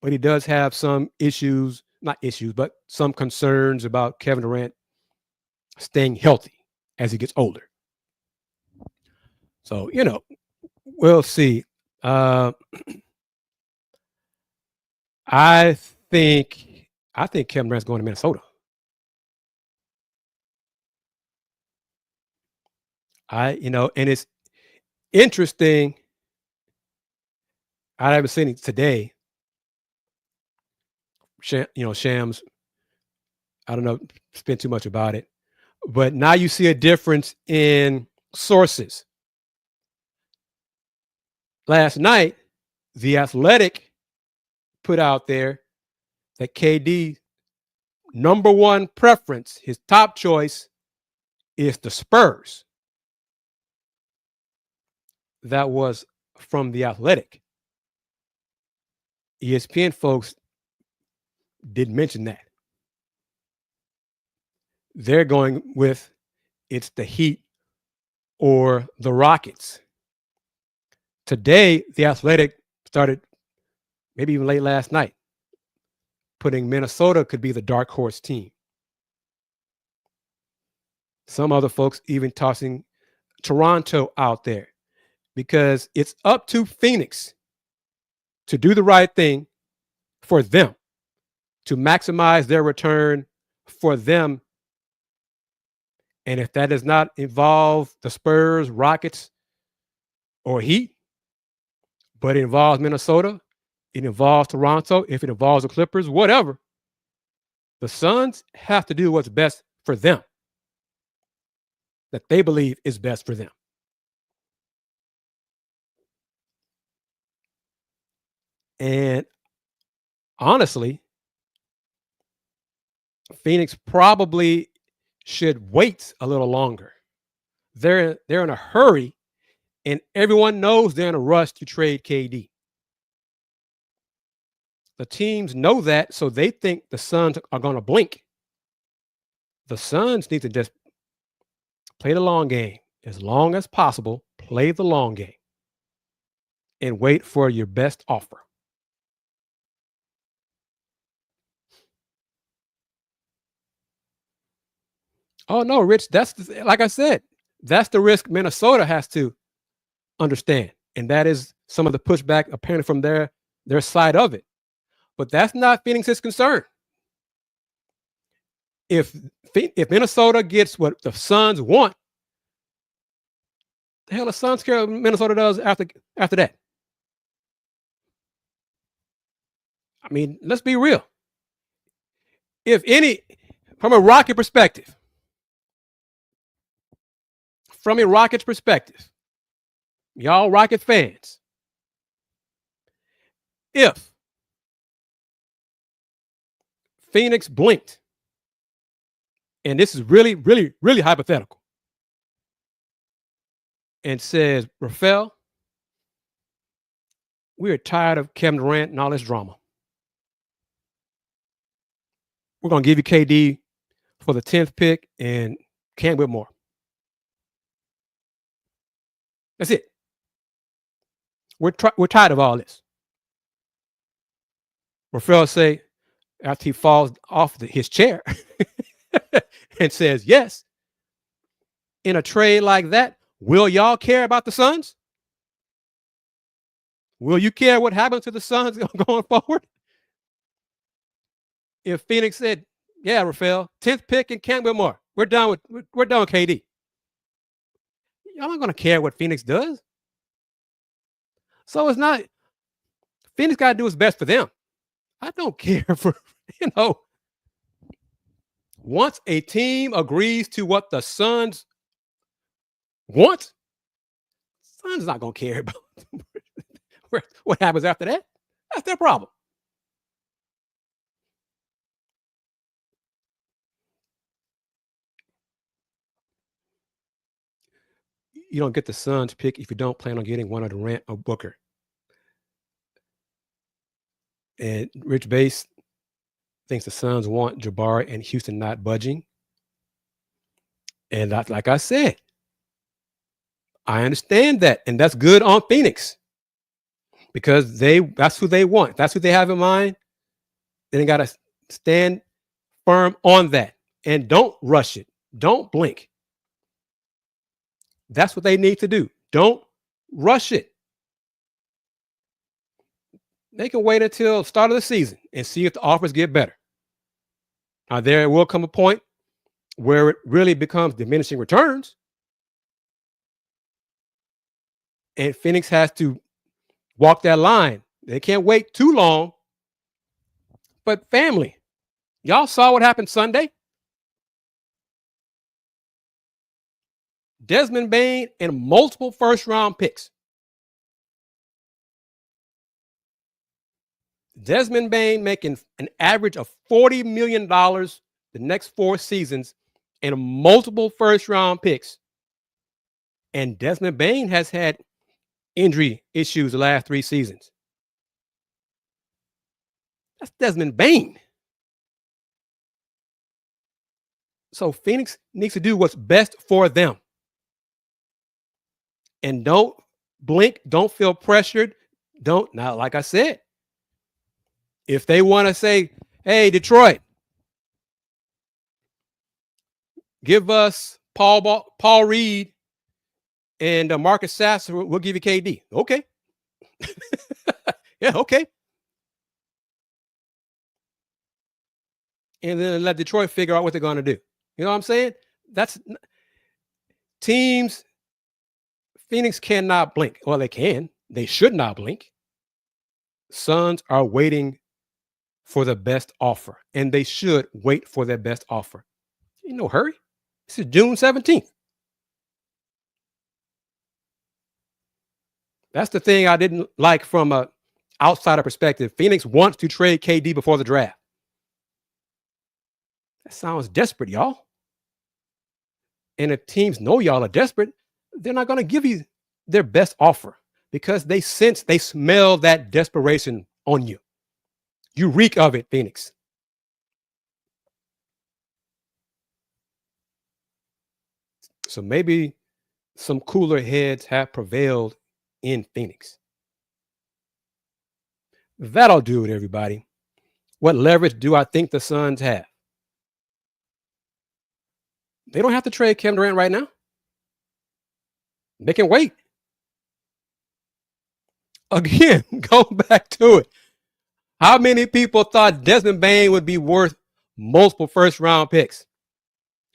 but he does have some issues, not issues, but some concerns about Kevin Durant staying healthy as he gets older. So, we'll see. Uh, I think Kevin Durant's going to Minnesota. And it's interesting. I haven't seen it today. Shams, I don't know, spent too much about it. But now you see a difference in sources. Last night, The Athletic put out there that KD number one preference, his top choice, is the Spurs. That was from The Athletic. ESPN folks didn't mention that. They're going with it's the Heat or the Rockets. Today, The Athletic started, maybe even late last night, putting Minnesota could be the dark horse team. Some other folks even tossing Toronto out there because it's up to Phoenix to do the right thing for them, to maximize their return for them. And if that does not involve the Spurs, Rockets, or Heat, but it involves Minnesota, it involves Toronto, if it involves the Clippers, whatever, the Suns have to do what's best for them, that they believe is best for them. And honestly, Phoenix probably should wait a little longer. They're in a hurry, and everyone knows they're in a rush to trade KD. The teams know that, so they think the Suns are going to blink. The Suns need to just play the long game as long as possible. Play the long game and wait for your best offer. Oh no, Rich, like I said, that's the risk Minnesota has to understand, and that is some of the pushback apparently from their side of it. But that's not Phoenix's concern. If Minnesota gets what the Suns want, the hell the Suns care what Minnesota does after that. I mean, let's be real. If any, from a Rocket perspective, y'all Rocket fans, if Phoenix blinked, and this is really, really, really hypothetical, and says, Rafael, we are tired of Kevin Durant and all this drama. We're going to give you KD for the 10th pick and Cam Whitmore. That's it. We're tired of all this. Rafael say, after he falls off his chair and says, yes, in a trade like that, will y'all care about the Suns? Will you care what happens to the Suns going forward? If Phoenix said, yeah, Rafael, 10th pick and Cam Whitmore, we're done with KD. Y'all not going to care what Phoenix does. So it's not, Phoenix got to do what's best for them. I don't care for, once a team agrees to what the Suns want, Suns not going to care about what happens after that. That's their problem. You don't get the Suns pick if you don't plan on getting one of Durant or Booker. And Rich Base thinks the Suns want Jabari and Houston not budging. And like I said, I understand that. And that's good on Phoenix because that's who they want. That's who they have in mind. Then they got to stand firm on that and don't rush it. Don't blink. That's what they need to do. Don't rush it. They can wait until the start of the season and see if the offers get better. Now, there will come a point where it really becomes diminishing returns. And Phoenix has to walk that line. They can't wait too long. But family, y'all saw what happened Sunday? Desmond Bane and multiple first-round picks. Desmond Bane making an average of $40 million the next 4 seasons and multiple first-round picks. And Desmond Bane has had injury issues the last 3 seasons. That's Desmond Bane. So Phoenix needs to do what's best for them. And don't blink. Don't feel pressured. Now, like I said, if they want to say, hey, Detroit, give us Paul Reed and Marcus Sasser, we'll give you KD. Okay. Yeah, okay. And then let Detroit figure out what they're going to do. You know what I'm saying? That's teams. Phoenix cannot blink. Well, they can. They should not blink. Suns are waiting for the best offer, and they should wait for their best offer. Ain't no hurry. This is June 17th. That's the thing I didn't like from an outsider perspective. Phoenix wants to trade KD before the draft. That sounds desperate, y'all. And if teams know y'all are desperate, they're not going to give you their best offer because they smell that desperation on you. You reek of it, Phoenix. So maybe some cooler heads have prevailed in Phoenix. That'll do it, everybody. What leverage do I think the Suns have? They don't have to trade Kevin Durant right now. They can wait. Again, go back to it. How many people thought Desmond Bane would be worth multiple first-round picks?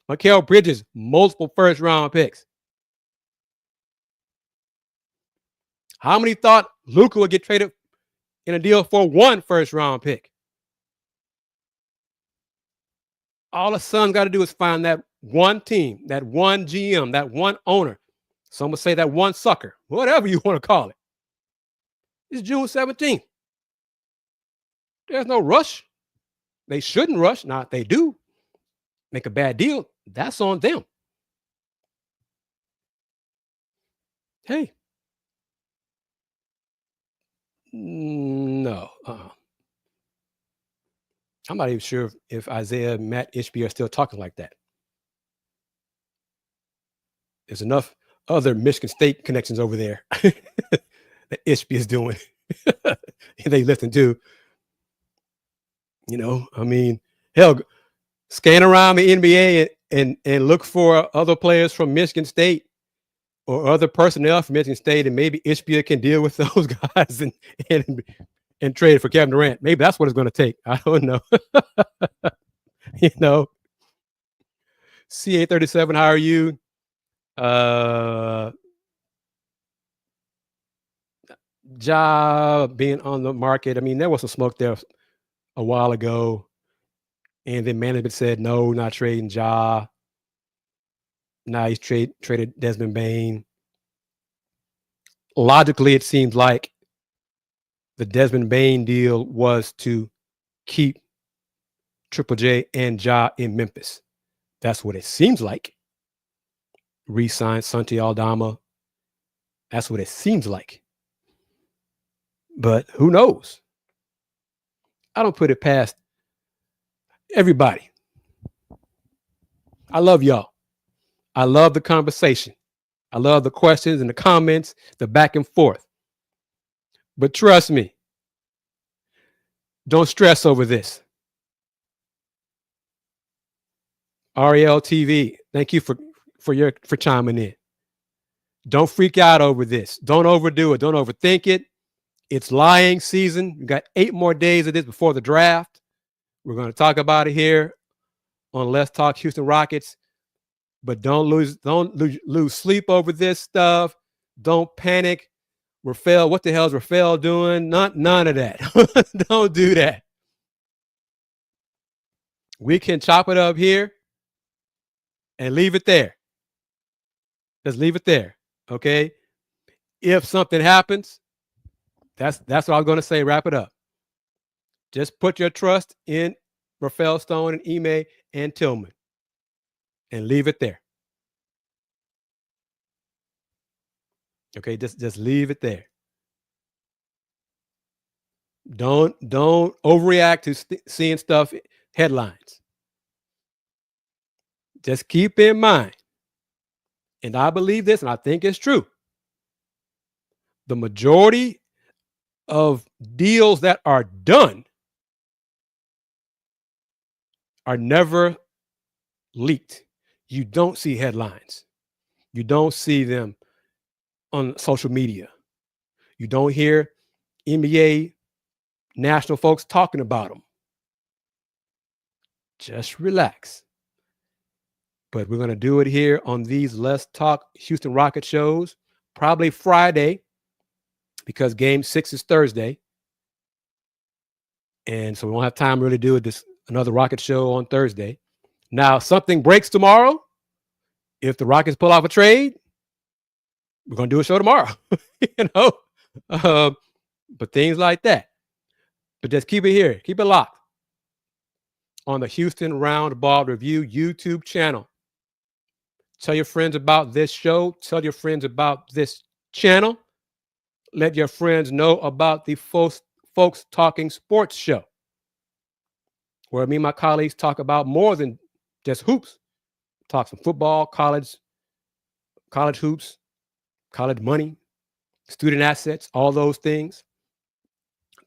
Mikal Bridges, multiple first-round picks. How many thought Luka would get traded in a deal for 1 first-round pick? All the Suns got to do is find that one team, that one GM, that one owner. Some would say that one sucker, whatever you want to call it. It's June 17th. There's no rush. They shouldn't rush. Now, if they do make a bad deal, that's on them. Hey. No. I'm not even sure if Isaiah and Matt Ishbia are still talking like that. There's enough other Michigan State connections over there that Ishbia is doing. They listen to. You know, I mean, hell, scan around the NBA and look for other players from Michigan State or other personnel from Michigan State, and maybe Ishbia can deal with those guys and trade for Kevin Durant. Maybe that's what it's going to take. I don't know. You know, CA37, how are you? Ja being on the market. I mean, there was some smoke there a while ago, and then management said no, not trading Ja. Now he's traded Desmond Bane. Logically, it seems like the Desmond Bane deal was to keep Triple J and Ja in Memphis. That's what it seems like. Re-signed Santi Aldama. That's what it seems like. But who knows? I don't put it past everybody. I love y'all. I love the conversation. I love the questions and the comments, the back and forth. But trust me, don't stress over this. REL TV, thank you for chiming in. Don't freak out over this. Don't overdo it. Don't overthink it. It's lying season. We got 8 more days of this before the draft. We're going to talk about it here on Let's Talk Houston Rockets. But don't lose sleep over this stuff. Don't panic. Rafael, what the hell is Rafael doing? None of that. Don't do that. We can chop it up here and leave it there. Just leave it there. Okay. If something happens, that's what I was going to say. Wrap it up. Just put your trust in Rafael Stone and Ime and Tillman and leave it there. Okay. Just leave it there. Don't overreact to seeing stuff, headlines. Just keep in mind, and I believe this, and I think it's true, the majority of deals that are done are never leaked. You don't see headlines. You don't see them on social media. You don't hear NBA national folks talking about them. Just relax. But we're going to do it here on these Let's Talk Houston Rockets shows, probably Friday, because Game 6 is Thursday. And so we won't have time to really do another Rocket show on Thursday. Now, something breaks tomorrow. If the Rockets pull off a trade, we're going to do a show tomorrow. But things like that. But just keep it here. Keep it locked on the Houston Roundball Review YouTube channel. Tell your friends about this show. Tell your friends about this channel. Let your friends know about the Folks Talking Sports show, where me and my colleagues talk about more than just hoops. Talk some football, college hoops, college money, student assets, all those things.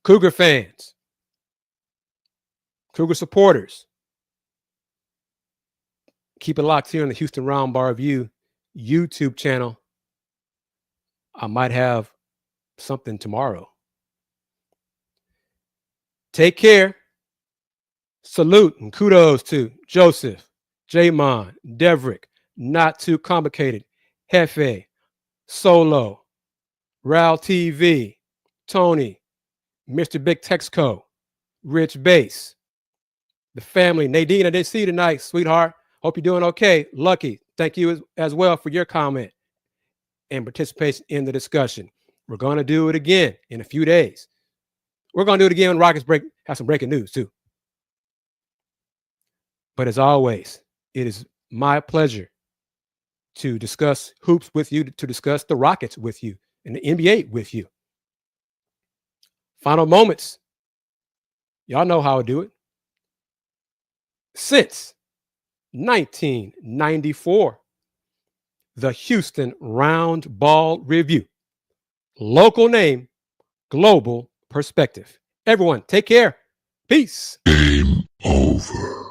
Cougar fans, Cougar supporters, keep it locked here on the Houston Roundball Review YouTube channel. I might have something tomorrow. Take care. Salute and kudos to Joseph, Jamon, Devrick, Not Too Complicated, Hefe, Solo, Ral TV, Tony, Mr. Big Texco, Rich Bass, the family. Nadine, I didn't see you tonight, sweetheart. Hope you're doing okay. Lucky, thank you as well for your comment and participation in the discussion. We're going to do it again in a few days. We're going to do it again when Rockets have some breaking news too. But as always, it is my pleasure to discuss hoops with you, to discuss the Rockets with you and the NBA with you. Final moments. Y'all know how I do it. Since 1994, the Houston Roundball Review. Local name, global perspective. Everyone, take care. Peace. Game over.